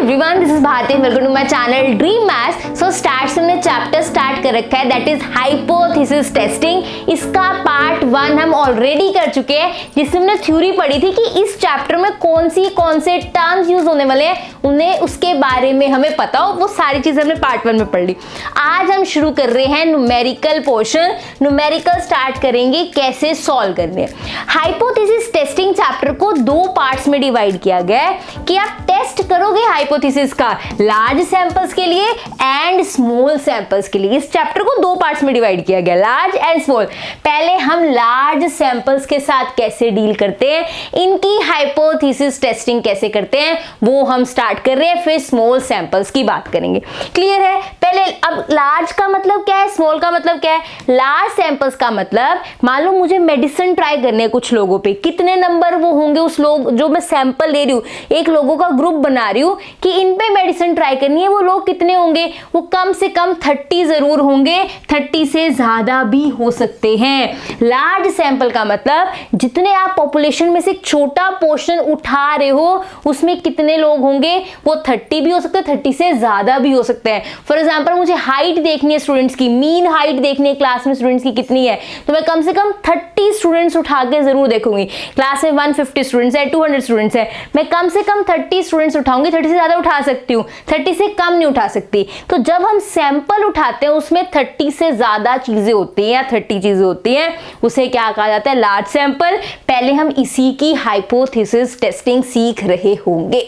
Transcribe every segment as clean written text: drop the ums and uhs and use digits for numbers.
Everyone, this is Bharti, welcome to my channel dream maths. So start से हमने chapter start कर रखा है, दैट इज हाइपोथेसिस टेस्टिंग। इसका पार्ट 1 हम ऑलरेडी कर चुके हैं, जिसमें हमने थ्योरी पढ़ी थी कि इस चैप्टर में कौन से टर्म्स यूज होने वाले हैं, उन्हें उसके बारे में हमें पता हो। वो सारी चीजें हमने पार्ट 1 में पढ़ ली। आज हम शुरू कर रहे हैं न्यूमेरिकल पोर्शन। न्यूमेरिकल स्टार्ट करेंगे कैसे सॉल्व करने हैं। हाइपोथेसिस टेस्टिंग चैप्टर को 2 पार्ट्स में डिवाइड किया गया है कि आप टेस्ट करोगे हाइपोथेसिस का लार्ज सैंपल्स के लिए एंड स्मॉल सैंपल्स के लिए। इस चैप्टर को 2 पार्ट्स में डिवाइड किया गया, लार्ज एंड स्मॉल। पहले हम लार्ज सैंपल्स के साथ कैसे डील करते हैं, इनकी हाइपोथेसिस टेस्टिंग कैसे करते हैं, वो हम स्टार्ट कर रहे हैं। फिर स्मॉल सैंपल्स की बात करेंगे। क्लियर है? पहले अब लार्ज का मतलब क्या है, स्मॉल का मतलब क्या है। लार्ज सैंपल्स का मतलब, मान लो मुझे मेडिसिन ट्राई करने हैं कुछ लोगों पे, कितने नंबर वो होंगे उस लोग जो मैं सैंपल ले रही हूँ, एक लोगों का ग्रुप बना रही हूँ कि इन पे मेडिसिन ट्राई करनी है, वो लोग कितने होंगे, वो कम से कम 30 जरूर होंगे, 30 से ज्यादा भी हो सकते हैं। लार्ज सैंपल का मतलब जितने आप पॉपुलेशन में से एक छोटा पोर्शन उठा रहे हो, उसमें कितने लोग होंगे, वो 30 भी हो सकते हैं, 30 से ज्यादा भी हो सकते हैं। फॉर एग्जाम्पल मुझे हाइट देखनी है स्टूडेंट्स की, मीन हाइट देखनी है क्लास में स्टूडेंट्स की कितनी है, तो मैं कम से कम 30 स्टूडेंट्स उठा के जरूर देखूंगी। क्लास में 150 स्टूडेंट्स है, 200 स्टूडेंट्स है, मैं कम से कम 30 स्टूडेंट्स उठाऊंगी। 30 से ज्यादा उठा सकती हूँ, 30 से कम नहीं उठा सकती। तो जब हम सैंपल उठाते हैं उसमें 30 से ज्यादा चीजें होती हैं या 30 चीजें होती हैं, उसे क्या कहा जाता है, लार्ज सैंपल। पहले हम इसी की हाइपोथेसिस टेस्टिंग सीख रहे होंगे।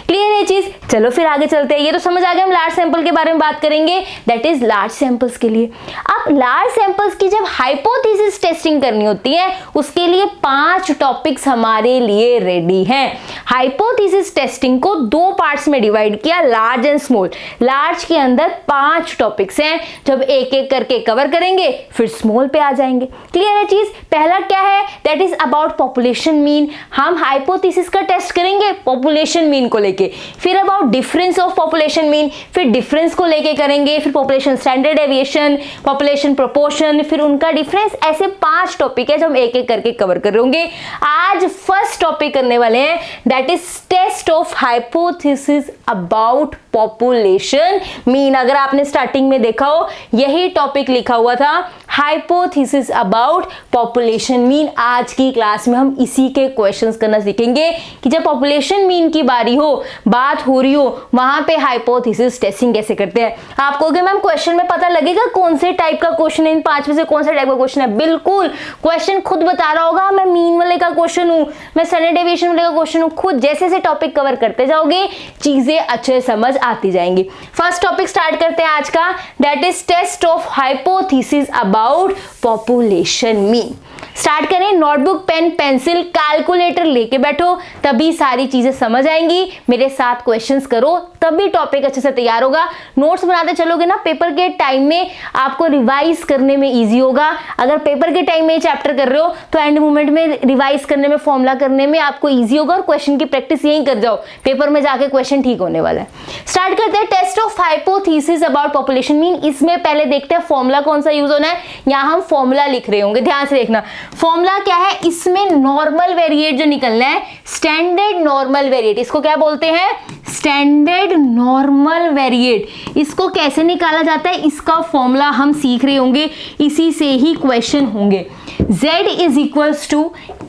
क्लियर है चीज? चलो फिर आगे चलते हैं। ये तो समझ आ गया, हम लार्ज सैंपल के बारे में बात करेंगे, दैट इज लार्ज सैंपल्स के लिए। अब लार्ज सैंपल्स की जब हाइपोथेसिस टेस्टिंग करनी होती है, उसके लिए 5 टॉपिक्स हमारे लिए रेडी हैं। हाइपोथेसिस टेस्टिंग को 2 पार्ट्स में डिवाइड किया, लार्ज एंड स्मॉल। लार्ज के अंदर 5 टॉपिक्स हैं, जब एक एक करके कवर करेंगे फिर स्मॉल पे आ जाएंगे। क्लियर है चीज? पहला क्या है, that is about population mean. हम हाइपोथेसिस का टेस्ट करेंगे पॉपुलेशन मीन को लेके। फिर about difference of population mean, फिर डिफरेंस को लेके करेंगे। फिर population standard deviation, population proportion, फिर उनका डिफरेंस। ऐसे 5 टॉपिक है जो हम एक एक करके कवर कर रहे होंगे। आज फर्स्ट टॉपिक करने वाले हैं, that is test of hypothesis about population mean. अगर आपने स्टार्टिंग में देखा हो, यही टॉपिक लिखा हुआ था, हाइपोथेसिस अबाउट पॉपुलेशन मीन। आज की क्लास में हम इसी के क्वेश्चंस करना सीखेंगे कि जब पॉपुलेशन मीन की बारी हो, बात हो रही हो, वहां पे हाइपोथेसिस टेस्टिंग कैसे करते हैं। आप कहोगे मैम क्वेश्चन में पता लगेगा कौन से टाइप का क्वेश्चन है, इन 5 में से कौन सा टाइप का क्वेश्चन है। बिल्कुल, क्वेश्चन खुद बता रहा होगा, मैं मीन वाले का क्वेश्चन हूं, मैं स्टैंडर्ड डेविएशन वाले का क्वेश्चन हूं। खुद जैसे जैसे टॉपिक कवर करते जाओगे, चीजें अच्छे समझ आती जाएंगी। फर्स्ट टॉपिक स्टार्ट करते हैं आज का, that is test of hypothesis about population mean. Start करें, नोटबुक, पेन, पेंसिल, कैलकुलेटर लेके बैठो, तभी सारी चीजें समझ आएंगी। मेरे साथ क्वेश्चंस करो, तभी टॉपिक अच्छे से तैयार होगा। नोट्स बनाते चलोगे ना, पेपर के टाइम में आपको रिवाइज करने में इजी होगा। अगर पेपर के टाइम में चैप्टर कर रहे हो तो एंड मोमेंट में रिवाइज करने में, फॉर्मूला करने में आपको इजी होगा, और क्वेश्चन की प्रैक्टिस यहीं कर जाओ, पेपर में जाके क्वेश्चन ठीक होने वाला है। स्टार्ट करते हैं, test of hypothesis about population mean. इसमें पहले देखते हैं फॉर्मूला कौन सा यूज होना है। यहां हम फॉर्मूला लिख रहे होंगे, ध्यान से देखना। फॉर्मूला क्या है, इसमें नॉर्मल वेरिएट जो निकलना है, स्टैंडर्ड नॉर्मल वेरिएट, इसको क्या बोलते हैं, स्टैंडर्ड नॉर्मल वेरिएट। इसको कैसे निकाला जाता है, इसका फॉर्मूला हम सीख रहे होंगे, इसी से ही क्वेश्चन होंगे। Z is equals to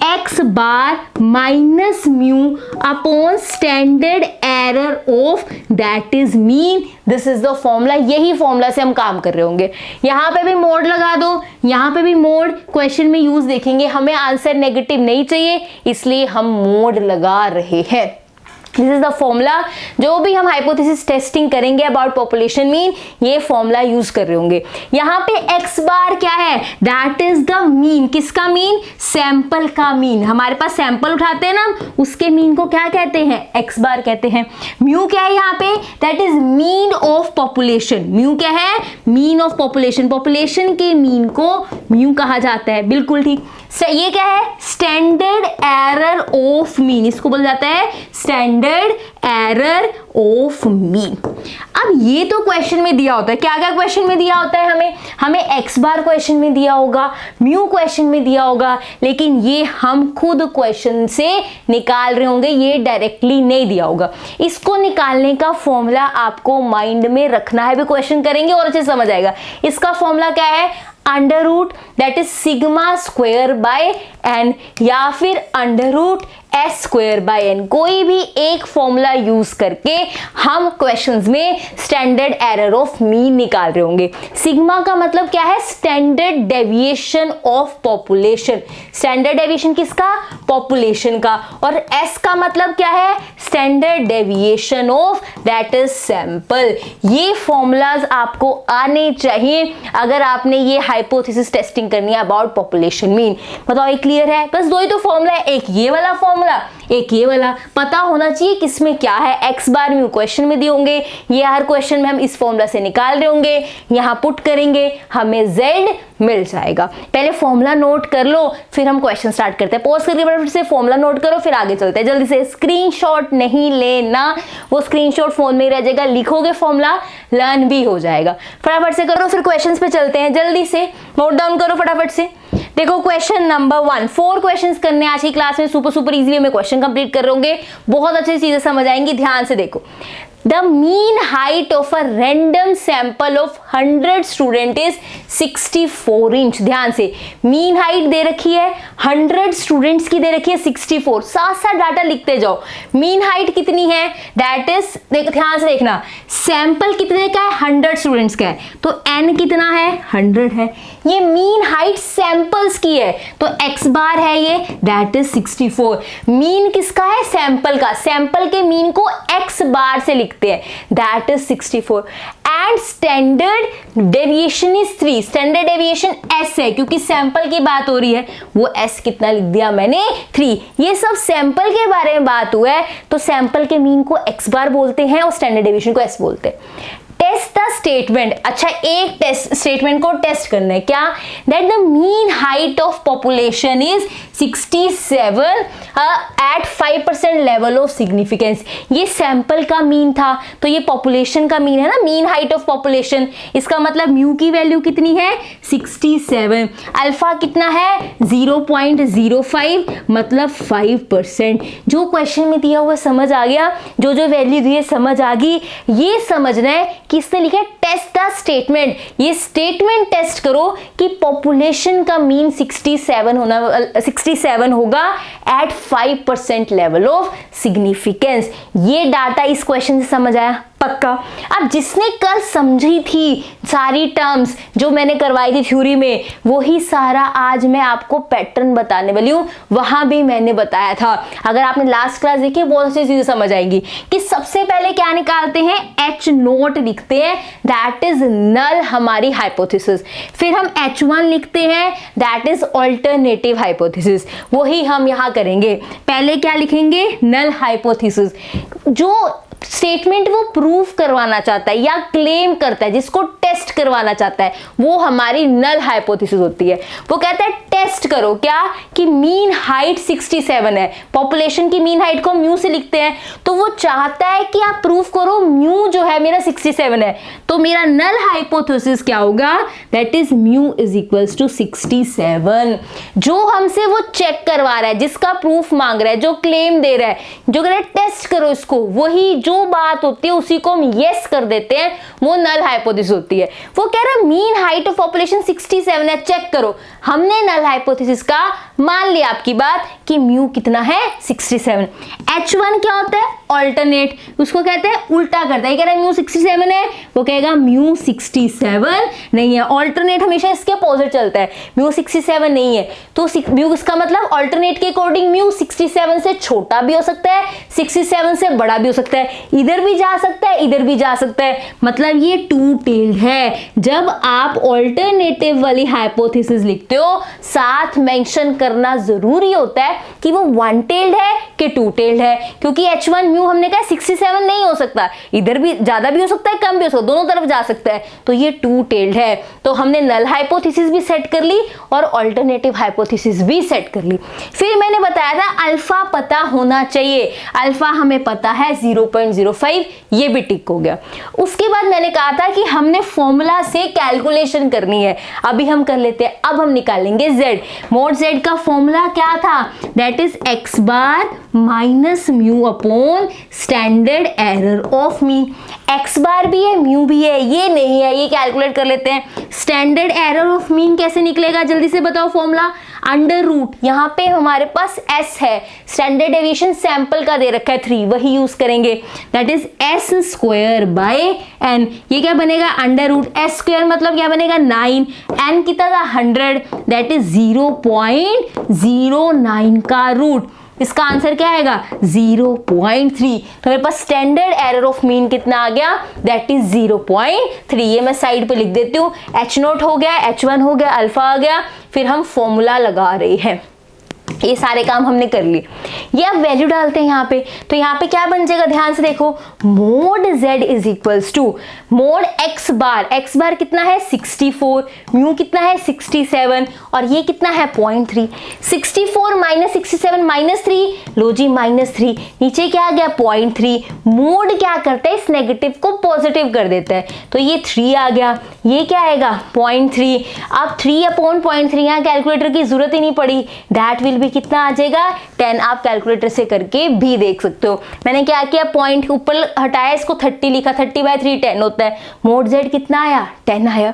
x bar minus mu upon standard error of that is mean. This is the formula. यही फॉर्मूला से हम काम कर रहे होंगे। यहां पे भी मोड लगा दो, यहां पे भी मोड, क्वेश्चन में यूज देखेंगे। हमें आंसर नेगेटिव नहीं चाहिए, इसलिए हम मोड लगा रहे हैं। This is the formula. जो भी हम हाइपोथेसिस टेस्टिंग करेंगे अबाउट पॉपुलेशन मीन, ये फॉर्मूला यूज कर रहे होंगे। यहाँ पे एक्स बार क्या है, दैट इज द मीन। किसका मीन, सैंपल का मीन। हमारे पास सैंपल उठाते हैं ना, उसके मीन को क्या कहते हैं, एक्स बार कहते हैं। म्यू क्या है यहाँ पे, that is mean of population. Mu क्या है, मीन ऑफ पॉपुलेशन। पॉपुलेशन के मीन को म्यू कहा जाता है, बिल्कुल ठीक। ये क्या है, स्टैंडर्ड एरर ऑफ मीन, इसको बोला जाता है standard standard error of mean. अब ये तो क्वेश्चन में दिया होता है, क्या क्या क्वेश्चन में दिया होता है, हमें एक्स बार क्वेश्चन में दिया होगा, म्यू क्वेश्चन में दिया होगा, लेकिन ये हम खुद क्वेश्चन से निकाल रहे होंगे, ये डायरेक्टली नहीं दिया होगा। इसको निकालने का फॉर्मूला आपको माइंड में रखना है, भी क्वेश्चन करेंगे और अच्छे समझ आएगा। इसका फॉर्मूला क्या है, under root that is sigma square by n, या फिर under root s square by n, कोई भी एक फॉर्मूला यूज करके हम क्वेश्चंस में स्टैंडर्ड एरर ऑफ मीन निकाल रहे होंगे। सिग्मा का मतलब क्या है, standard deviation of population, standard deviation किसका, पॉपुलेशन का, और एस का मतलब क्या है, standard deviation of that is sample. ये फॉर्मूलाज आपको आने चाहिए अगर आपने ये हाइपोथेसिस टेस्टिंग करनी है अबाउट पॉपुलेशन मीन। बताओ ये क्लियर है, बस दो ही तो फॉर्मूला है, एक ये वाला फॉर्मूला, एक ये वाला, पता होना चाहिए किसमें क्या है। एक्स बार म्यू क्वेश्चन में दिए होंगे, ये हर क्वेश्चन में हम इस फॉर्मूला से निकाल रहे होंगे, यहां पुट करेंगे, हमें जेड मिल जाएगा। पहले फॉर्मूला नोट कर लो, फिर हम क्वेश्चन स्टार्ट करते हैं। पॉज करके फटाफट से फॉर्मूला नोट करो, फिर आगे चलते हैं। जल्दी से स्क्रीनशॉट नहीं लेना, वो स्क्रीनशॉट फोन में ही रह जाएगा, लिखोगे फॉर्मूला लर्न भी हो जाएगा। फटाफट से करो, फिर क्वेश्चंस पे चलते हैं। जल्दी से नोट डाउन करो फटाफट से। देखो क्वेश्चन नंबर 1, 4 क्वेश्चंस करने आज की क्लास में, सुपर इजीली में क्वेश्चन कंप्लीट कर रहे होंगे, बहुत अच्छी चीजें समझ आएंगी। ध्यान से देखो, the mean height of a random sample of 100 student is 64 inch. ध्यान से, मीन हाइट दे रखी है, 100 स्टूडेंट्स की दे रखी है 64, साथ साथ डाटा लिखते जाओ। मीन हाइट कितनी है, दैट इज, देखो ध्यान से देखना, सैंपल कितने का है, 100 स्टूडेंट्स का है, तो n कितना है, 100 है। ये मीन हाइट सैंपल्स की है, तो x बार है ये, दैट इज 64। मीन किसका है, सैंपल का, सैंपल के मीन को x बार से लिखते हैं, that is 64। And standard deviation is 3, standard deviation s है, क्योंकि सैंपल की बात हो रही है, वो s कितना लिख दिया मैंने, 3। ये सब सैंपल के बारे में बात हुआ है, तो सैंपल के मीन को x बार बोलते हैं और स्टैंडर्ड डेविएशन को s बोलते हैं। टेस्ट द स्टेटमेंट, अच्छा एक टेस्ट स्टेटमेंट को टेस्ट करना है, क्या, that the mean height of population is 67 at 5% level of significance. ये सैंपल का मीन था, तो ये पॉपुलेशन का मीन है ना, मीन हाइट ऑफ पॉपुलेशन, इसका मतलब म्यू की वैल्यू कितनी है, 67, अल्फा कितना है 0.05, मतलब 5%। जो क्वेश्चन में दिया हुआ समझ आ गया, जो वैल्यू दी है समझ आ गई। ये समझना है किसने लिखा है, टेस्ट द स्टेटमेंट, ये स्टेटमेंट टेस्ट करो कि पॉपुलेशन का मीन 67 होगा एट 5% लेवल ऑफ सिग्निफिकेंस। ये डाटा इस क्वेश्चन से समझ आया पक्का। अब जिसने कल समझी थी सारी टर्म्स जो मैंने करवाई थी थ्योरी में, वही सारा आज मैं आपको पैटर्न बताने वाली हूँ, वहां भी मैंने बताया था। अगर आपने लास्ट क्लास देखी बहुत अच्छी चीजें समझ आएंगी कि सबसे पहले क्या निकालते हैं, H नोट लिखते हैं, दैट इज नल हमारी हाइपोथेसिस। फिर हम H1 लिखते हैं, दैट इज ऑल्टरनेटिव हाइपोथेसिस। वही हम यहां करेंगे। पहले क्या लिखेंगे, नल हाइपोथेसिस। जो स्टेटमेंट वो प्रूफ करवाना चाहता है या क्लेम करता है, जिसको टेस्ट करवाना चाहता है, वो हमारी नल हाइपोथेसिस होती है। वो कहता है टेस्ट करो क्या, कि मीन हाइट 67 है, पॉपुलेशन की मीन हाइट को म्यू से लिखते हैं, तो वो चाहता है कि आप प्रूफ करो म्यू जो है मेरा 67 है, तो मेरा नल हाइपोथेसिस क्या होगा, that is mu is equals to 67। जो हमसे वो चेक करवा रहा है, जिसका प्रूफ मांग रहा है, जो क्लेम दे रहा है, जो कह रहा है टेस्ट करो इसको, वही जो बात होती है उसी को हम यस कर देते हैं, वो नल हाइपोथेसिस होती है। वो कह रहा है मीन हाइट ऑफ पॉपुलेशन 67 है, चेक करो। हमने नल हाइपोथेसिस का मान लिया आपकी बात कि म्यू कितना है 67। H1 क्या होता है, ऑल्टरनेट, उसको कहते हैं उल्टा करता है। कह रहा है म्यू 67 है, वो कहेगा म्यू 67 नहीं है। ऑल्टरनेट हमेशा इसके अपोजिट चलता है, म्यू 67 नहीं है, तो म्यू इसका मतलब ऑल्टरनेट के अकॉर्डिंग म्यू 67 से छोटा भी हो सकता है, 67 से बड़ा भी हो सकता है। इधर भी जा सकता है, इधर भी जा सकता है, मतलब ये टू टेल्ड है। जब आप ऑल्टरनेटिव वाली हाइपोथेसिस लिखते हो साथ मेंशन करना जरूरी होता है कि वो वन टेल्ड है कि टू टेल्ड है, क्योंकि H1 म्यू हमने कहा 67 नहीं हो सकता, इधर भी ज्यादा भी हो सकता है, कम भी हो सकता है, दोनों तरफ जा सकता है, तो ये टू टेल्ड है। तो हमने नल हाइपोथेसिस भी सेट कर ली और ऑल्टरनेटिव हाइपोथेसिस भी सेट कर ली। फिर मैंने बताया था अल्फा पता होना चाहिए, अल्फा हमें पता है 0.05, ये भी टिक हो गया। उसके बाद मैंने कहा था कि हमने फॉर्मूला से कैलकुलेशन करनी है, अभी हम कर लेते हैं। अब हम निकालेंगे z, मोड z का फॉर्मूला क्या था, that is x bar minus mu upon standard error of mean. x बार भी है, म्यू भी है, ये नहीं है, ये कैलकुलेट कर लेते हैं। स्टैंडर्ड एरर ऑफ मीन कैसे निकलेगा, जल्दी से बताओ फॉर्मूला, अंडर रूट, यहाँ पे हमारे पास s है, स्टैंडर्ड डेविएशन सैंपल का दे रखा है 3, वही यूज करेंगे, that is s square by n। ये क्या बनेगा, अंडर रूट s स्क्वायर मतलब क्या बनेगा 9, n कितना था 100, दैट इज 0.09 का रूट, इसका आंसर क्या आएगा 0.3। तो मेरे पास स्टैंडर्ड एरर ऑफ मीन कितना आ गया, दैट इज 0.3। ये मैं साइड पे लिख देती हूँ, H0 हो गया, H1 हो गया, अल्फा आ गया, फिर हम फॉर्मूला लगा रहे हैं। ये सारे काम हमने कर लिए। ये अब वैल्यू डालते हैं यहाँ पे, तो यहाँ पे क्या बन जाएगा, ध्यान से देखो, mod z is equals to mod x bar कितना है 64, म्यू कितना है 67 और ये कितना है 0.3। 64 माइनस 67 माइनस 3, लो जी -3, नीचे क्या आ गया 0.3। मोड क्या करता है, इस नेगेटिव को पॉजिटिव कर देता है, तो ये 3 आ गया, ये क्या आएगा 0.3। अब 3/0.3 यहाँ कैलकुलेटर की जरूरत ही नहीं पड़ी, दैट विल भी कितना आ जाएगा 10। आप कैलकुलेटर से करके भी देख सकते हो। मैंने क्या किया, पॉइंट ऊपर हटाया, इसको 30 लिखा, 30/3 10 होता है, मोड z कितना आया 10 आया।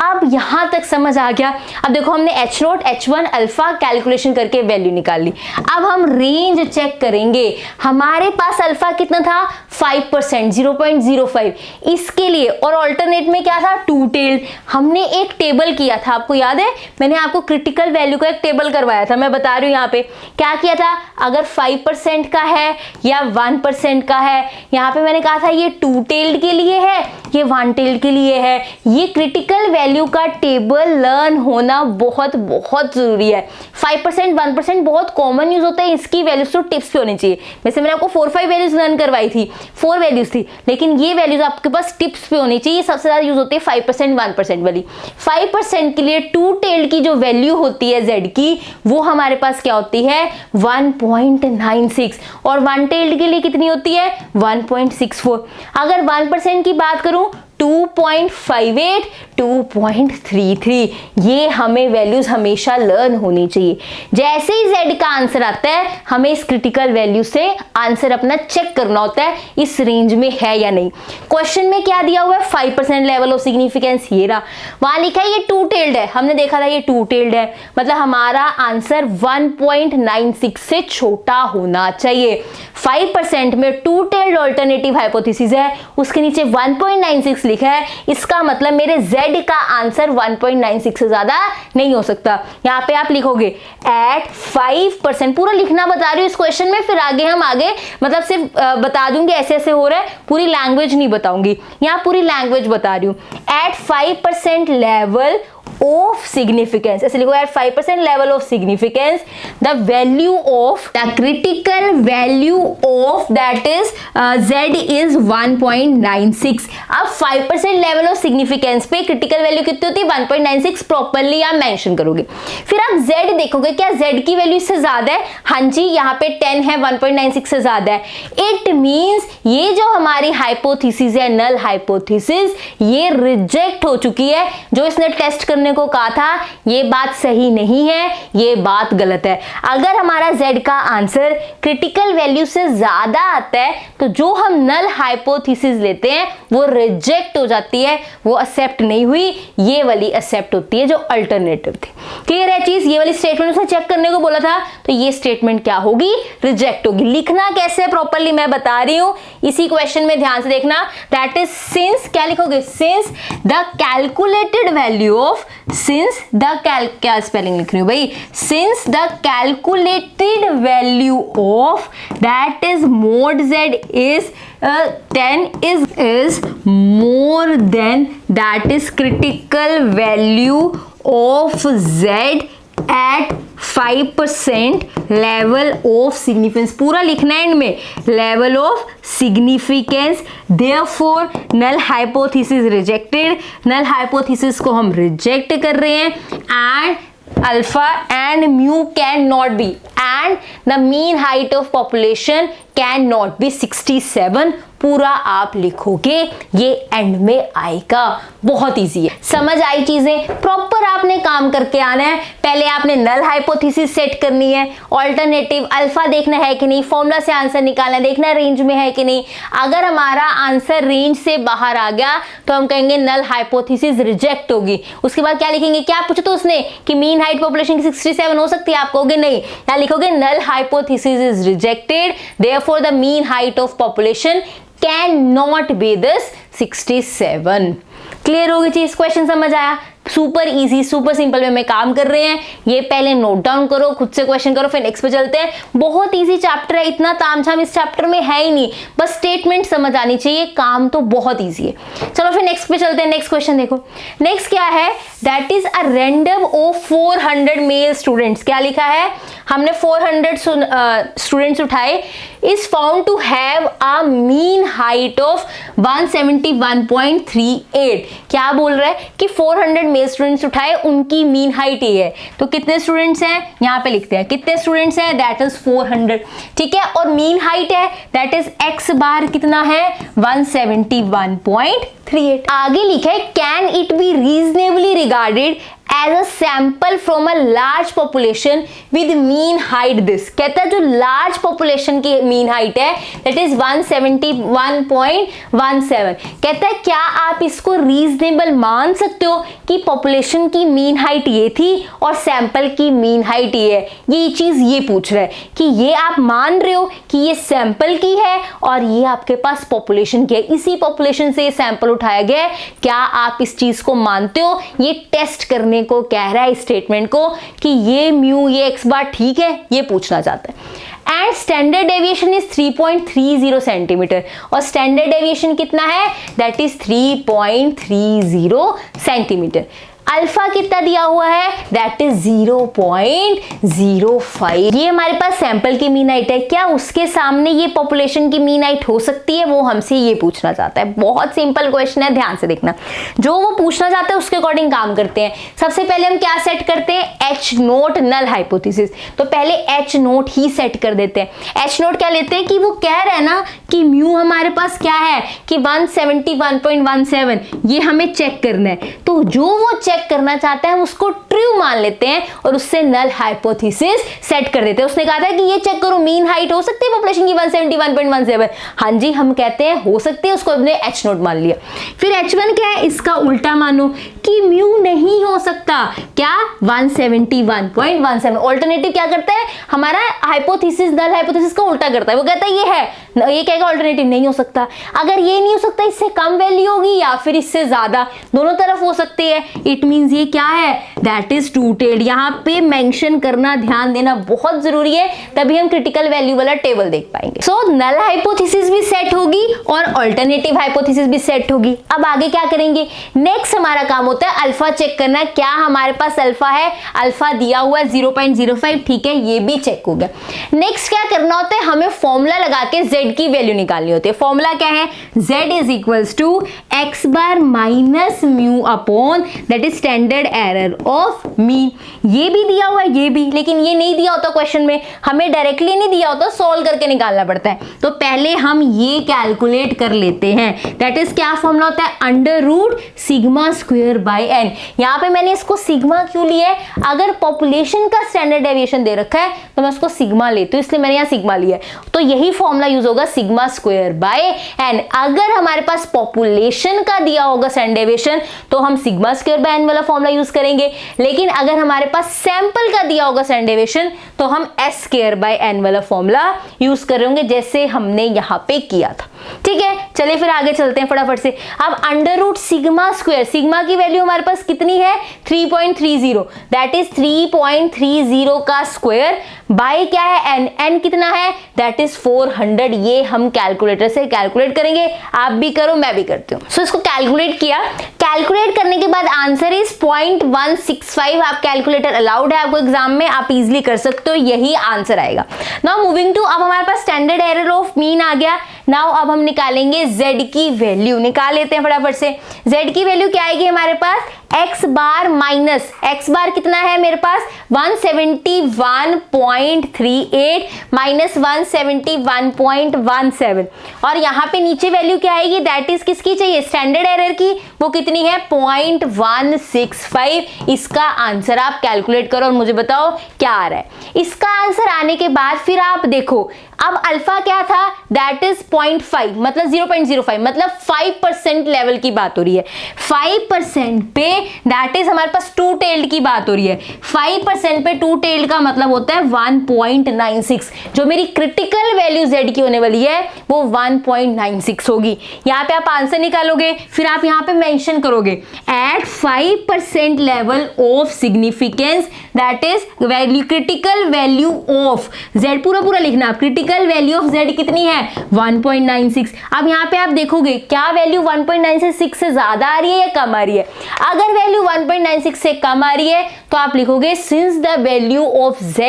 अब यहां तक समझ आ गया। अब देखो हमने H0 H1 अल्फा कैलकुलेशन करके वैल्यू निकाल ली। अब हम रेंज चेक करेंगे, हमारे पास अल्फा कितना था 5%, 0.05 इसके लिए, और ऑल्टरनेट में क्या था टू टेल्ड। हमने एक टेबल किया था, आपको याद है, मैंने आपको क्रिटिकल वैल्यू का एक टेबल करवाया था, मैं बता रही हूँ यहाँ पे क्या किया था, अगर 5% का है या 1% का है, यहाँ पे मैंने कहा था ये टू टेल्ड के लिए है, ये वन टेल्ड के लिए है। ये क्रिटिकल वैल्यू का टेबल लर्न होना बहुत बहुत जरूरी है। 5% 1% बहुत कॉमन यूज होता है, इसकी वैल्यूज तो टिप्स पे होनी चाहिए। वैसे मैंने आपको 4-5 वैल्यूज लर्न करवाई थी, 4 वैल्यूज थी, लेकिन ये वैल्यूज आपके पास टिप्स पे होनी चाहिए। सबसे ज्यादा यूज होती है 5% 1% वाली। 5% के लिए टू टेल्ड की जो वैल्यू होती है z की, वो हमारे पास क्या होती है 1.96, और वन टेल्ड के लिए कितनी होती है 1.64। अगर 1% की बात करूं 2.58, 2.33, ये हमें वैल्यूज हमेशा लर्न होनी चाहिए। जैसे ही z का आंसर आता है, हमें इस क्रिटिकल वैल्यू से आंसर अपना चेक करना होता है इस रेंज में है या नहीं। क्वेश्चन में क्या दिया हुआ है 5% लेवल ऑफ सिग्निफिकेंस, ये रहा, वहां लिखा है ये टू टेल्ड है, हमने देखा था ये टू टेल्ड है, मतलब हमारा आंसर 1.96 से छोटा होना चाहिए। 5% में टू टेल्ड ऑल्टरनेटिव हाइपोथेसिस है, उसके नीचे 1.96 लिखा है, इसका मतलब मेरे z का आंसर 1.96 से ज्यादा नहीं हो सकता। यहाँ पे आप लिखोगे एट 5%, पूरा लिखना बता रही हूँ इस क्वेश्चन में, फिर आगे हम मतलब सिर्फ बता दूंगी ऐसे ऐसे हो रहा है, पूरी लैंग्वेज नहीं बताऊंगी, यहाँ पूरी लैंग्वेज बता रही हूँ। एट 5% लेवल of significance, ऐसे लिखो at 5% level of significance, the value of the critical value of that is z is 1.96। अब 5% level of significance पे critical value कितनी होती है 1.96, प्रॉपरली आप मेंशन करोगे। फिर आप z देखोगे, क्या z की वैल्यू इससे ज्यादा है, हाँ जी, यहाँ पे 10 है, 1.96 से ज्यादा है। इट मींस ये जो हमारी हाइपोथेसिस है नल हाइपोथेसिस, ये रिजेक्ट हो चुकी है। जो इसने टेस्ट करने को कहा था ये बात सही नहीं है, ये बात गलत है। अगर हमारा z का आंसर क्रिटिकल वैल्यू से ज्यादा आता है तो जो हम नल हाइपोथेसिस लेते हैं वो रिजेक्ट हो जाती है, वो एक्सेप्ट नहीं हुई, ये वाली एक्सेप्ट होती है जो अल्टरनेटिव थी। क्लियर है चीज, ये वाली स्टेटमेंट उसने चेक करने को बोला था, तो ये स्टेटमेंट क्या होगी, रिजेक्ट होगी। लिखना कैसे प्रॉपरली मैं बता रही हूं, इसी क्वेश्चन में ध्यान से देखना। दैट इज सिंस, क्या लिखोगे, since the calculated value of since the क्या स्पेलिंग लिख रही हूँ भाई, since the calculated value of that is mode z is 10 is more than that is critical value of z at 5% level of significance, पूरा लिखना है and में, level of significance, therefore null hypothesis rejected, null hypothesis को हम reject कर रहे हैं, and alpha and mu cannot be, and the mean height of population cannot be 67, पूरा आप लिखोगे, ये एंड में आएगा। बहुत इजी है, समझ आई चीजें, प्रॉपर आपने काम करके आना है। पहले आपने नल हाइपोथेसिस सेट करनी है, ऑल्टरनेटिव अल्फा देखना है कि नहीं, फॉर्मूला से आंसर निकालना है, देखना है रेंज में है कि नहीं। अगर हमारा आंसर रेंज से बाहर आ गया तो हम कहेंगे नल हाइपोथेसिस रिजेक्ट होगी। उसके बाद क्या लिखेंगे, क्या पूछा तो उसने कि मीन हाइट पॉपुलेशन की 67 हो सकती है, आप कहोगे नहीं, या लिखोगे null hypothesis is rejected, therefore the mean height of population can not be this 67। Clear होगी चीज, क्वेश्चन समझ आया? Super easy, super simple way में काम कर रहे हैं, ये पहले नोट डाउन करो, खुद से क्वेश्चन करो, फिर नेक्स्ट पे चलते हैं। बहुत इजी चैप्टर है, इतना तामझाम इस चैप्टर में है ही नहीं, बस स्टेटमेंट समझ आनी चाहिए, काम तो बहुत इजी है। चलो फिर नेक्स्ट पे चलते हैं। नेक्स्ट क्वेश्चन देखो, नेक्स्ट क्या है, that is a random of 400 male students. क्या लिखा है, हमने 400 स्टूडेंट्स उठाए, is found to have a mean height of 171.38। क्या बोल रहा है कि 400 मेल स्टूडेंट्स उठाए, उनकी मीन हाइट ये है, तो कितने स्टूडेंट्स हैं यहाँ पे लिखते हैं, कितने स्टूडेंट्स हैं, दैट इज 400, ठीक है, और मीन हाइट है दैट इज x बार कितना है 171.38। आगे लिखा है can it be reasonably regarded as a sample from a large population with mean height this। कहता है जो large population की mean height है that is 171.17। कहता है क्या आप इसको reasonable मान सकते हो कि population की mean height ये थी और sample की mean height ये है। ये चीज ये पूछ रहा है कि ये आप मान रहे हो कि ये sample की है और ये आपके पास population की है, इसी population से ये sample उठाया गया है, क्या आप इस चीज को मानते हो? ये टेस्ट करने को कह रहा है इस स्टेटमेंट को कि ये म्यू ये एक्स बार ठीक है, ये पूछना चाहता है। And standard deviation is 3.30 centimetre, और स्टैंडर्ड डेविएशन कितना है, दैट इज 3.30 सेंटीमीटर। अल्फा कितना दिया हुआ है, दैट इज 0.05। ये हमारे पास सैंपल की मीन हाइट है, क्या उसके सामने ये पॉपुलेशन की मीन हाइट हो सकती है, वो हमसे ये पूछना चाहता है। बहुत सिंपल क्वेश्चन है, ध्यान से देखना, जो वो पूछना चाहता है उसके अकॉर्डिंग काम करते हैं। सबसे पहले हम क्या सेट करते हैं, एच नोट नल हाइपोथेसिस, तो पहले एच नोट ही सेट कर देते हैं। एच नोट क्या लेते हैं कि वो कह रहे हैं ना कि म्यू हमारे पास क्या है कि 171.17, ये हमें चेक करना है, तो जो वो चेक करना चाहते हैं हम उसको ट्रू मान लेते हैं और उससे नल हाइपोथेसिस सेट कर देते हैं। उसने कहा था कि ये चेक करो मीन हाइट हो सकती है पॉपुलेशन की 171.17, हाँ जी हम कहते हैं हो सकती है, उसको हमने एच नोट मान लिया। फिर H1 क्या है, इसका उल्टा मानो कि म्यू नहीं हो सकता, क्या 171.17। ऑल्टरनेटिव क्या करता है, हमारा हाइपोथेसिस नल हाइपोथेसिस का उल्टा करता है, वो कहता है ये है, ये कहेगा ऑल्टरनेटिव नहीं हो सकता। अगर ये नहीं हो सकता, इससे कम वैल्यू होगी या फिर इससे ज्यादा, दोनों तरफ हो सकती है। इट मींस ये क्या है, दैट इज टू टेल्ड। यहाँ पे मेंशन करना, ध्यान देना बहुत जरूरी है, तभी हम क्रिटिकल वैल्यू वाला टेबल देख पाएंगे। सो नल हाइपोथेसिस भी सेट होगी और ऑल्टरनेटिव हाइपोथेसिस भी सेट होगी। अब आगे क्या करेंगे, नेक्स्ट हमारा काम होता है अल्फा चेक करना, क्या हमारे पास अल्फा है, अल्फा दिया हुआ है 0.05, ठीक है, ये भी चेक हो गया। नेक्स्ट क्या करना होता है, हमें फॉर्मूला लगा के z की वैल्यू निकालनी होती है। फॉर्मूला क्या है, z is equals to x bar minus mu upon that is standard error of mean. ये भी दिया हुआ है, ये भी, लेकिन ये नहीं दिया होता क्वेश्चन में, हमें डायरेक्टली नहीं दिया होता, सॉल्व करके निकालना पड़ता है। तो पहले हम ये कैलकुलेट कर लेते हैं, दैट इज क्या फॉर्मूला होता है, under root sigma square by n। यहाँ पे मैंने इसको सिग्मा क्यों लिया है, अगर पॉपुलेशन का स्टैंडर्ड डेविएशन दे रखा है तो मैं उसको सिग्मा लेती हूँ, इसलिए मैंने यहाँ सिग्मा लिया है। तो यही फॉर्मूला यूज होगा, सिग्मा स्क्वायर बाय n। अगर हमारे पास पॉपुलेशन का दिया होगा स्टैंडर्ड डेविएशन तो हम सिग्मा स्क्वायर बाय n वाला फॉर्मूला यूज करेंगे, लेकिन अगर हमारे पास सैंपल का दिया होगा स्टैंडर्ड डेविएशन तो हम s स्क्वायर बाय n वाला फॉर्मूला यूज करेंगे, जैसे हमने यहाँ पे किया था। ठीक है, चलिए फिर आगे चलते हैं फटाफट से। अब under root sigma square, sigma की वैल्यू हमारे पास कितनी है 3.30, दैट इज 3.30 का स्क्वायर बाय क्या है n, n कितना है दैट इज 400। ये हम कैलकुलेटर से कैलकुलेट करेंगे, आप भी करो मैं भी करती हूँ। सो इसको कैलकुलेट किया, कैलकुलेट करने के बाद आंसर इज 0.165। आप कैलकुलेटर अलाउड है आपको एग्जाम में, आप इजिली कर सकते हो, यही आंसर आएगा। नाउ मूविंग टू, अब हमारे पास स्टैंडर्ड एरर ऑफ मीन आ गया। नाउ अब हम निकालेंगे z की वैल्यू, निकाल लेते हैं फटाफट से। z की वैल्यू क्या आएगी हमारे पास x bar minus, x bar कितना है मेरे पास 171.38 माइनस 171.17, और यहाँ पे नीचे वैल्यू क्या आएगी दैट इज किसकी चाहिए स्टैंडर्ड एरर की, वो कितनी है 0.165। इसका आंसर आप कैलकुलेट करो और मुझे बताओ क्या आ रहा है। इसका आंसर आने के बाद फिर आप देखो, अब अल्फा क्या था दैट इज 0.5 मतलब 0.05 मतलब 5% लेवल की बात हो रही है। 5% पे दैट इज हमारे पास टू टेल्ड की बात हो रही है। 5% पे टू टेल्ड का मतलब होता है 1.96। जो मेरी क्रिटिकल वैल्यू z की होने वाली है वो 1.96 होगी। यहाँ पे आप आंसर निकालोगे, फिर आप यहाँ पे मेंशन करोगे at 5% level of significance that is value critical value of z, पूरा पूरा लिखना। क्रिटिकल वैल्यू ऑफ z कितनी है 1.96। अब यहाँ पे आप देखोगे क्या वैल्यू 1.96 से ज्यादा आ रही है या कम आ रही है। अगर वैल्यू 1.96 से कम आ रही है तो आप लिखोगे since the value of z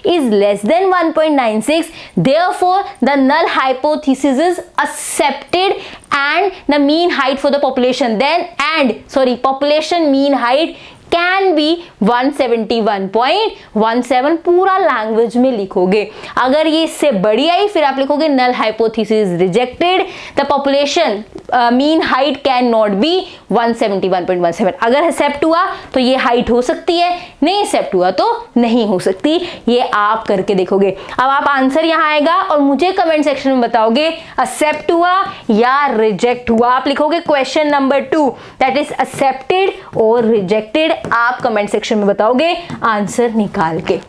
is less than 1.96 therefore the null hypothesis is accepted and the mean height for the population population mean height can be 171.17। पूरा लैंग्वेज में लिखोगे। अगर ये इससे बड़ी आई फिर आप लिखोगे null hypothesis rejected, the population mean height can not be 171.17। अगर एक्सेप्ट हुआ तो ये हाइट हो सकती है, नहीं एक्सेप्ट हुआ तो नहीं हो सकती। ये आप करके देखोगे। अब आप आंसर यहाँ आएगा और मुझे कमेंट सेक्शन में बताओगे एक्सेप्ट हुआ या रिजेक्ट हुआ। आप लिखोगे question number 2 that is accepted और रिजेक्टेड। आप कमेंट सेक्शन में बताओगे आंसर निकाल के।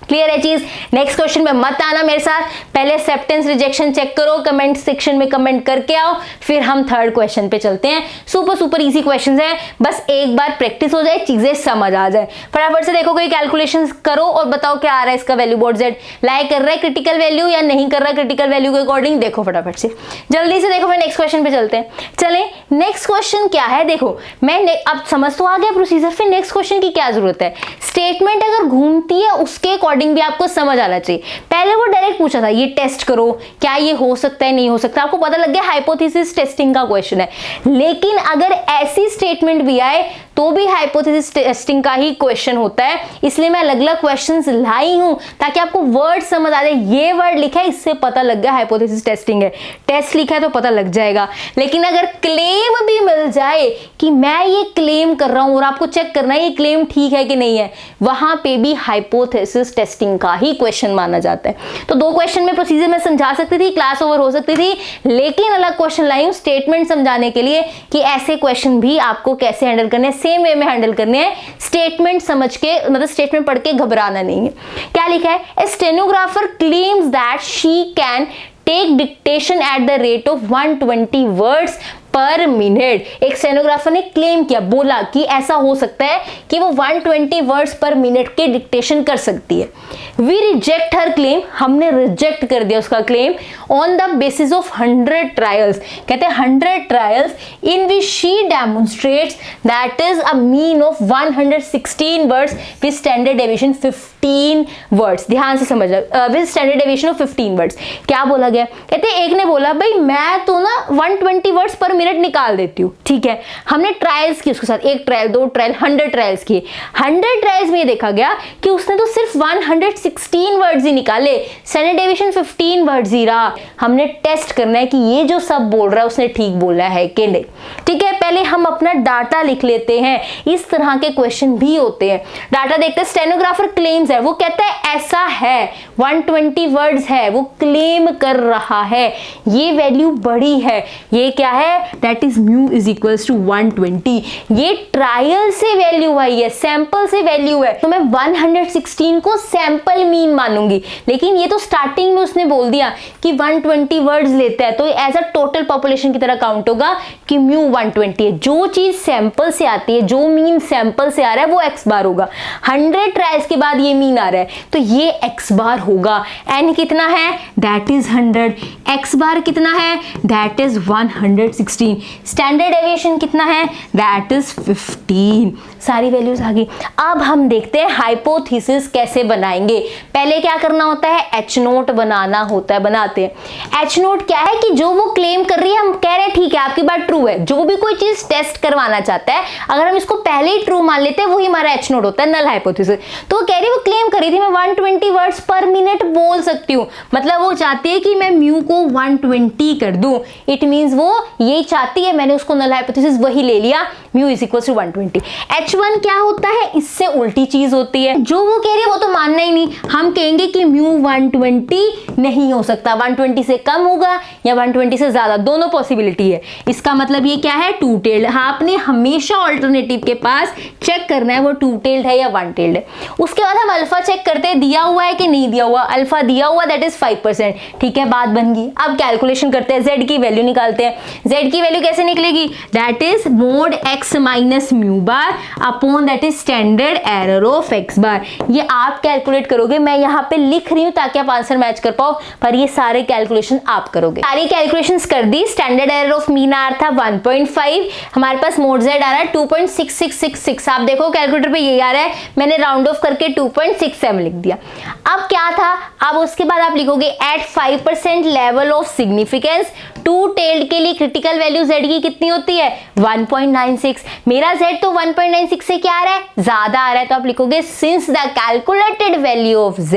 क्लियर है चीज। नेक्स्ट क्वेश्चन में मत आना मेरे साथ, पहले एक्सेप्टेंस रिजेक्शन चेक करो, कमेंट सेक्शन में कमेंट करके आओ, फिर हम थर्ड क्वेश्चन पे चलते हैं। सुपर इजी क्वेश्चंस हैं, बस एक बार प्रैक्टिस हो जाए, चीजें समझ आ जाए। फटाफट से देखो कोई कैलकुलेशंस करो और बताओ क्या आ रहा है इसका वैल्यू। बोर्ड जेड लाई कर रहा है क्रिटिकल वैल्यू या नहीं कर रहा है क्रिटिकल वैल्यू के अकॉर्डिंग, देखो फटाफट से जल्दी से देखो। फिर नेक्स्ट क्वेश्चन पे चलते हैं। चले नेक्स्ट क्वेश्चन क्या है, देखो मैं अब समझ तो आ गया प्रोसीजर, फिर नेक्स्ट क्वेश्चन की क्या जरूरत है। स्टेटमेंट अगर घूमती है उसके अकॉर्डिंग भी आपको समझ आना चाहिए। पहले वो डायरेक्ट पूछा था ये टेस्ट करो, क्या ये हो सकता है नहीं हो सकता, आपको पता लग गया हाइपोथेसिस टेस्टिंग का क्वेश्चन है। लेकिन अगर ऐसी स्टेटमेंट भी आए तो भी हाइपोथेसिस टेस्टिंग का ही क्वेश्चन होता है, इसलिए मैं अलग अलग क्वेश्चंस लाई हूं ताकि आपको वर्ड समझ आ जाए। ये वर्ड लिखा है इससे पता लग गया हाइपोथेसिस टेस्टिंग है, टेस्ट लिखा है तो पता लग जाएगा। लेकिन अगर क्लेम भी मिल जाए कि मैं ये क्लेम कर रहा हूं और आपको चेक करना है ये क्लेम ठीक है कि नहीं है, वहां पे भी हाइपोथेसिस टेस्टिंग का ही क्वेश्चन माना जाता है। तो दो क्वेश्चन में प्रोसीजर में समझा सकती थी, क्लास ओवर हो सकती थी, लेकिन अलग क्वेश्चन लाई हूं स्टेटमेंट समझाने के लिए कि ऐसे क्वेश्चन भी आपको कैसे हैंडल करने हैं, सेम वे में हैंडल करने हैं। स्टेटमेंट समझ के मतलब स्टेटमेंट पढ़ के घबराना नहीं है। क्या लिखा है, a stenographer claims that she can take dictation at the rate of 120 words per minute. एक स्टेनोग्राफर ने क्लेम किया, बोला कि ऐसा हो सकता है कि वो 120 वर्ड्स पर मिनट के डिक्टेशन कर सकती है। वी रिजेक्ट हर क्लेम, हमने रिजेक्ट कर दिया उसका claim on the basis of 100 trials. कहते हैं 100 trials in which she demonstrates that is a mean of 116 words with standard deviation 15 words. ध्यान से समझना, with standard deviation of 15 words. क्या बोला गया, कहते हैं एक ने बोला भाई मैं तो ना 120 वर्ड्स पर मिनट निकाल देती हूँ, ठीक है। हमने ट्रायल्स की उसके साथ, एक ट्रायल, दो ट्रायल, 100 ट्रायल्स किए। 100 ट्रायल्स में ये देखा गया कि उसने तो सिर्फ 116 वर्ड्स ही निकाले, स्टैंडर्ड डेविएशन 15 वर्ड्स ही रहा। हमने टेस्ट करना है कि ये जो सब बोल रहा है उसने ठीक बोला है कि नहीं, ठीक है। पहले हम अपना डाटा लिख लेते हैं, इस तरह के क्वेश्चन भी होते हैं। डाटा देखते हैं, स्टेनोग्राफर क्लेम्स है, वो कहता है ऐसा है 120 वर्ड्स है, वो क्लेम कर रहा है, ये वैल्यू बड़ी है, ये क्या है that is mu is equals to 120। ये ट्रायल से वैल्यू आई है, सैंपल से वैल्यू है, तो मैं 116 को सैंपल मीन मानूंगी। लेकिन ये तो स्टार्टिंग में उसने बोल दिया कि 120 वर्ड्स लेता है, तो एज अ टोटल पॉपुलेशन की तरह काउंट होगा कि म्यू 120 है। जो चीज सैंपल से आती है, जो मीन सैंपल से आ रहा है वो एक्स बार होगा। 100 ट्रायल्स के बाद ये मीन आ रहा है तो ये एक्स बार होगा। एन कितना है, दैट इज 100। एक्स बार कितना है, दैट इज 116। स्टैंडर्ड डेविएशन कितना है, दैट इज 15। सारी वैल्यूज आ गई। अब हम देखते हैं हाइपोथेसिस कैसे बनाएंगे। पहले क्या करना होता है, एच नोट बनाना होता है, बनाते हैं। एच नोट क्या है कि जो वो क्लेम कर रही है, हम कह रहे हैं ठीक है आपकी बात ट्रू है। जो भी कोई चीज टेस्ट करवाना चाहता है, अगर हम इसको पहले ही ट्रू मान लेते हैं, वही हमारा एच नोट होता है, नल हाइपोथेसिस। तो वो कह रही है, वो क्लेम कर रही थी मैं 120 वर्ड्स पर मिनट बोल सकती हूँ, मतलब वो चाहती है कि मैं म्यू को 120 कर दूं। इट मींस वो यही चाहती है, मैंने उसको नल हाइपोथेसिस वही ले लिया, mu is equal to 120। H1 क्या होता है, इससे उल्टी चीज होती है। जो वो कह रही है वो तो मानना ही नहीं, हम कहेंगे कि म्यू 120 नहीं हो सकता, 120 से कम होगा या 120 से ज्यादा, दोनों पॉसिबिलिटी है। इसका मतलब ये क्या है, टू टेल्ड। हाँ, आपने हमेशा ऑल्टरनेटिव के पास चेक करना है वो टू टेल्ड है या वन टेल्ड है। उसके बाद हम अल्फा चेक करते हैं, दिया हुआ है कि नहीं दिया हुआ। अल्फा दिया हुआ, दैट इज 5%। ठीक है, बात बन गई। अब कैलकुलेशन करते हैं, z की वैल्यू निकालते हैं। z की वैल्यू कैसे निकलेगी, that is mode x minus mu bar upon that is standard error of x बार। ये आप कैलकुलेट करोगे, मैं यहाँ पे लिख रही हूँ ताकि आप आंसर मैच कर पाओ, पर ये सारे कैलकुलेशन आप करोगे। सारी कैलकुलेशंस कर दी। स्टैंडर्ड एरर ऑफ मीन आ रहा था 1.5, हमारे पास मोड z आ रहा है 2.6666। आप देखो कैलकुलेटर पे ये आ रहा है, मैंने राउंड ऑफ करके 2.67 लिख दिया। अब क्या था, अब उसके बाद आप लिखोगे at 5% level of significance. Two tailed के लिए क्रिटिकल वैल्यू z की कितनी होती है, 1.96। मेरा z तो 1.96 से क्या आ रहा है, ज्यादा आ रहा है, तो आप लिखोगे since the calculated value of z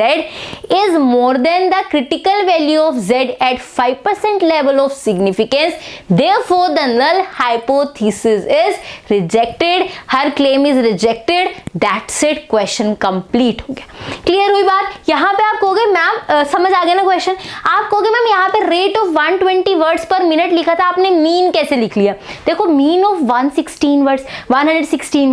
is more than the critical value of z at 5% level of significance, therefore the null hypothesis is rejected. Her claim is rejected. That's it, question complete हो गया। Clear हुई बात। यहाँ पे आप कहोगे ma'am समझ आ गया ना क्वेश्चन, आप कहोगे मैम यहाँ पे rate of 120 words per minute लिखा था, आपने मीन कैसे लिख लिया। देखो मीन ऑफ 116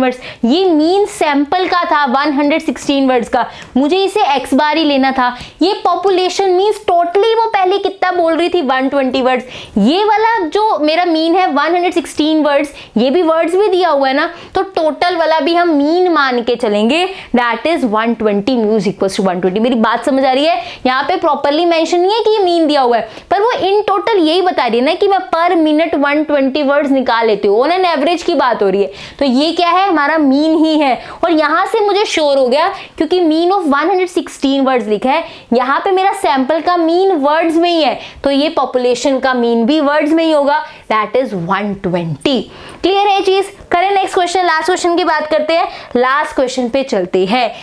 वर्ड्स, ये मीन सैंपल का था 116 वर्ड्स का, मुझे इसे x बार ही लेना था। ये पॉपुलेशन मींस टोटली वो पहले कितना बोल रही थी 120 वर्ड्स, ये वाला जो मेरा मीन है 116 वर्ड्स, ये भी वर्ड्स भी दिया हुआ है ना, तो टोटल वाला भी हम मीन मान के चलेंगे, that is 120 mu equals to 120। मेरी बात समझ आ रही है, यहाँ पे प्रॉपरली मेंशन नहीं है कि ये मीन दिया हुआ है, पर वो इन टोटल यही बता रही है ना कि मैं पर मिनट 120 वर्ड्स निकाल लेती हूँ, ऑन एन एवरेज की बात हो रही है, तो ये क्या है, हमारा मीन ही है। और यहाँ से मुझे श्योर हो गया क्योंकि मीन ऑफ 116 वर्ड्स लिखा है, यहाँ पे मेरा सैंपल का मीन वर्ड्स में ही है, तो ये पॉपुलेशन का मीन भी वर्ड्स में ही होगा, दैट इज 120। क्लियर है चीज। करें नेक्स्ट क्वेश्चन, लास्ट क्वेश्चन की बात करते हैं, लास्ट क्वेश्चन पे चलते हैं।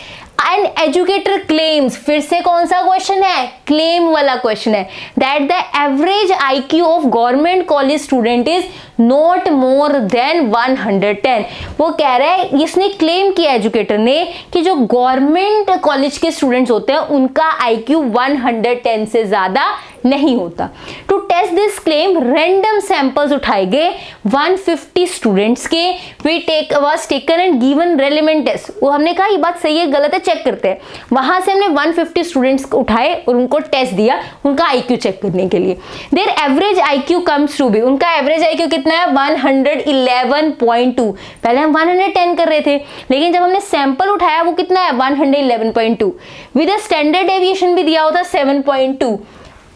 एन एजुकेटर क्लेम्स, फिर से कौन सा क्वेश्चन है, क्लेम वाला क्वेश्चन है, that the average IQ of government college student is not more than 110। वो कह रहा है, इसने क्लेम किया एजुकेटर ने कि जो गवर्नमेंट कॉलेज के स्टूडेंट्स होते हैं उनका IQ 110 से ज्यादा नहीं होता। To test this claim random samples उठाए गए 150 स्टूडेंट्स के, was taken and given relevant test. वो हमने कहा ये बात सही है गलत है चेक करते हैं, वहां से हमने 150 स्टूडेंट्स उठाए और उनको टेस्ट दिया उनका IQ चेक करने के लिए। Their average IQ comes to be, उनका एवरेज IQ कितना है 111.2। पहले हम 110 कर रहे थे, लेकिन जब हमने सैंपल उठाया वो कितना है 111.2, विद अ स्टैंडर्ड डेविएशन भी दिया होता 7.2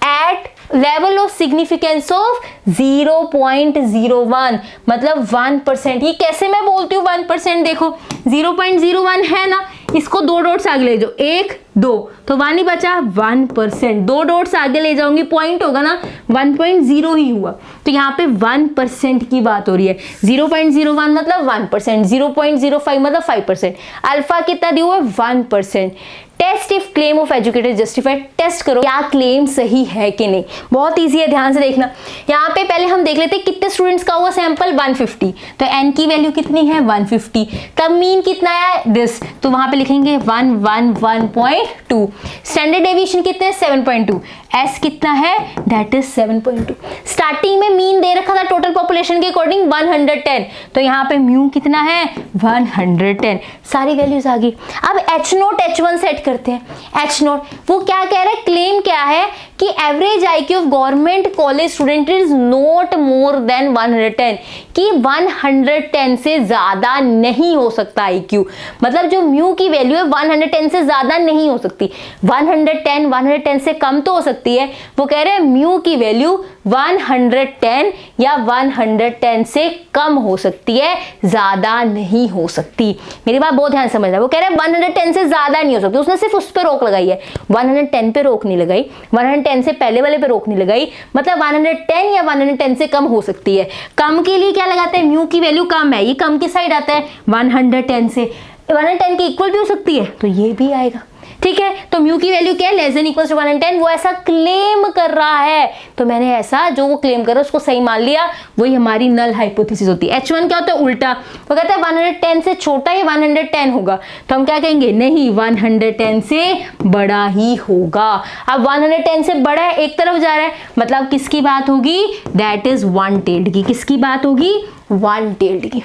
at level of significance of 0.01, मतलब 1%। ये कैसे मैं बोलती हूँ 1%, देखो 0.01 है ना, इसको दो डॉट्स आगे ले जाओ, 1 2 तो 1 ही बचा, 1%। दो डॉट्स आगे ले जाऊंगी, पॉइंट होगा ना, 1.0 ही हुआ, तो यहाँ पे 1% की बात हो रही है। 0.01 मतलब 1%, 0.05 मतलब 5%। अल्फा कितना दिया हुआ है 1%। Test if claim of educator justified, test करो क्या क्लेम सही है कि नहीं। बहुत इजी है, ध्यान से देखना। यहाँ पे पहले हम देख लेते हैं कितने स्टूडेंट्स का हुआ सैंपल 150, तो n की वैल्यू कितनी है 150, तब मीन कितना है दिस, तो वहां पे लिखेंगे 111.2। स्टैंडर्ड डेविएशन कितने 7.2, s कितना है दैट इज 7.2। स्टार्टिंग में मीन दे रखा था टोटल पॉपुलेशन पॉपुलेशन के अकॉर्डिंग 110, तो यहाँ पे म्यू कितना है 110, सारी वैल्यूज आ गई। अब H0 H1 सेट करते हैं। H0 वो क्या कह रहा है, क्लेम क्या है कि average IQ of government college student is not more than 110, कि 110 से ज्यादा नहीं हो सकता IQ, मतलब जो म्यू की वैल्यू है 110 से ज्यादा नहीं हो सकती, 110 से कम तो हो सकती है। वो कह रहे हैं म्यू की वैल्यू 110 या 110 से कम हो सकती है, ज्यादा नहीं हो सकती। मेरी बात बहुत ध्यान समझना, वो कह रहे हैं 110 से ज्यादा नहीं हो सकती, उसने सिर्फ उस पे रोक लगाई है, 110 पे रोक नहीं लगाई, 110 से पहले वाले पे रोक नहीं लगाई, मतलब 110 या 110 से कम हो सकती है। कम के लिए क्या लगाते हैं, म्यू की वैल्यू कम है, ये कम की साइड आता है, 110 से 110 के इक्वल भी हो सकती है, तो ये भी आएगा। ठीक है, तो म्यू की वैल्यू क्या है, लेस देन इक्वल टू 110, वो ऐसा क्लेम कर रहा है, तो मैंने ऐसा जो वो क्लेम कर रहा है उसको सही मान लिया, वही हमारी नल हाइपोथेसिस होती है। H1 क्या होता है, उल्टा, वो कहता है 110 से छोटा या 110 होगा, तो हम क्या कहेंगे, नहीं 110 से बड़ा ही होगा। अब 110 से बड़ा है, एक तरफ जा रहा है, मतलब किसकी बात होगी, दैट इज वन टेल्ड की, किसकी बात होगी, वन टेल्ड की।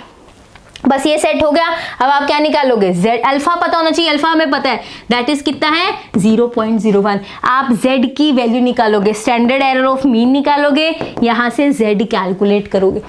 बस ये सेट हो गया। अब आप क्या निकालोगे, z, अल्फा पता होना चाहिए, अल्फा हमें पता है दैट इज कितना है 0.01। आप z की वैल्यू निकालोगे, स्टैंडर्ड एरर ऑफ मीन निकालोगे, यहां से z कैलकुलेट करोगे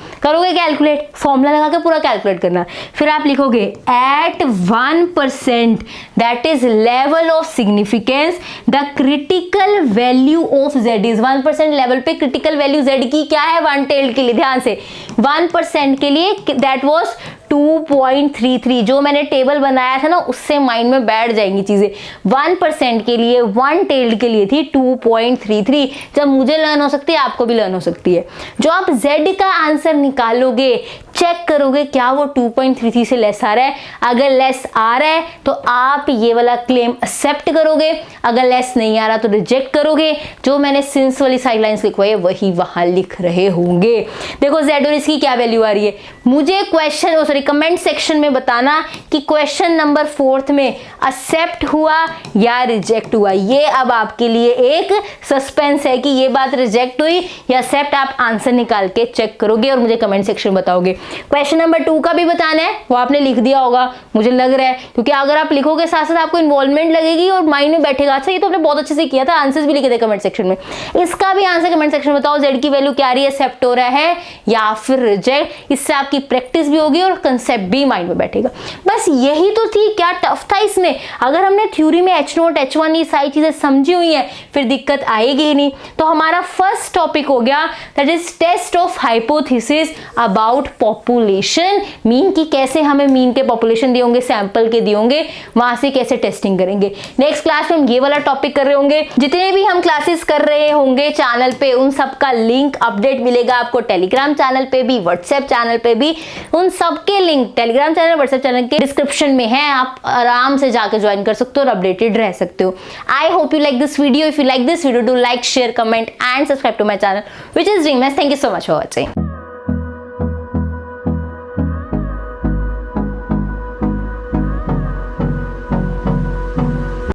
कैलकुलेट, फॉर्मूला लगा के पूरा कैलकुलेट करना। फिर आप लिखोगे at 1% that is level of significance the critical value of z is 1% level पे क्रिटिकल वैल्यू z की क्या है, वन टेल्ड के लिए, ध्यान से 1% के लिए दैट वाज 2.33, जो मैंने टेबल बनाया था ना उससे माइंड में बैठ जाएंगी चीजें। 1% के लिए, वन टेल्ड के लिए थी 2.33। जब मुझे लर्न हो सकती है आपको भी लर्न हो सकती है। जो आप z का आंसर निकालोगे, चेक करोगे क्या वो 2.33 से लेस आ रहा है, अगर लेस आ रहा है तो आप ये वाला क्लेम एक्सेप्ट करोगे, अगर लेस नहीं आ रहा तो रिजेक्ट करोगे। जो मैंने सिंस वाली साइडलाइंस लिखवाई है वही वहां लिख रहे होंगे। देखो z और इसकी क्या वैल्यू आ रही है, मुझे क्वेश्चन सॉरी कमेंट सेक्शन में बताना कि क्वेश्चन नंबर 4 में एक्सेप्ट हुआ या रिजेक्ट हुआ। ये अब आपके लिए एक सस्पेंस है कि ये बात रिजेक्ट हुई या एक्सेप्ट। आप आंसर निकाल के चेक करोगे और मुझे कमेंट सेक्शन में बताओगे। क्वेश्चन नंबर 2 का भी बताना है, वो आपने लिख दिया होगा मुझे लग रहा है, क्योंकि अगर आप लिखोगे साथ साथ आपको इन्वॉल्वमेंट लगेगी और माइंड में बैठेगा। अच्छा ये तो आपने बहुत अच्छे से किया था, आंसर्स भी लिखे थे कमेंट सेक्शन में। इसका भी आंसर कमेंट सेक्शन में बताओ, जेड की वैल्यू क्या आ रही है, एक्सेप्ट हो रहा है या फिर रिजेक्ट। इससे आपकी प्रैक्टिस भी होगी और कंसेप्ट भी माइंड में बैठेगा। बस यही तो थी, क्या टफ था इसमें। अगर हमने थ्योरी में H0 H1 ये सारी चीजें समझी हुई है फिर दिक्कत आएगी ही नहीं। तो हमारा फर्स्ट टॉपिक हो गया that is test of hypothesis about population. Mean की कैसे हमें मीन के पॉपुलेशन दिए होंगे, सैंपल के दिए होंगे, वहां से कैसे टेस्टिंग करेंगे। नेक्स्ट क्लास में हम ये वाला टॉपिक कर रहे होंगे। जितने भी हम क्लासेस कर रहे होंगे चैनल पे उन सब का लिंक अपडेट मिलेगा आपको टेलीग्राम चैनल पे भी, व्हाट्सएप चैनल पे भी। उन सबके link Telegram channel WhatsApp channel के डिस्क्रिप्शन में है, आप आराम से जाकर ज्वाइन कर सकते हो और अपडेटेड रह सकते हो। I hope you like this video. If you like this video do like, share, comment and subscribe to my channel which is dream maths. Thank you so much for watching.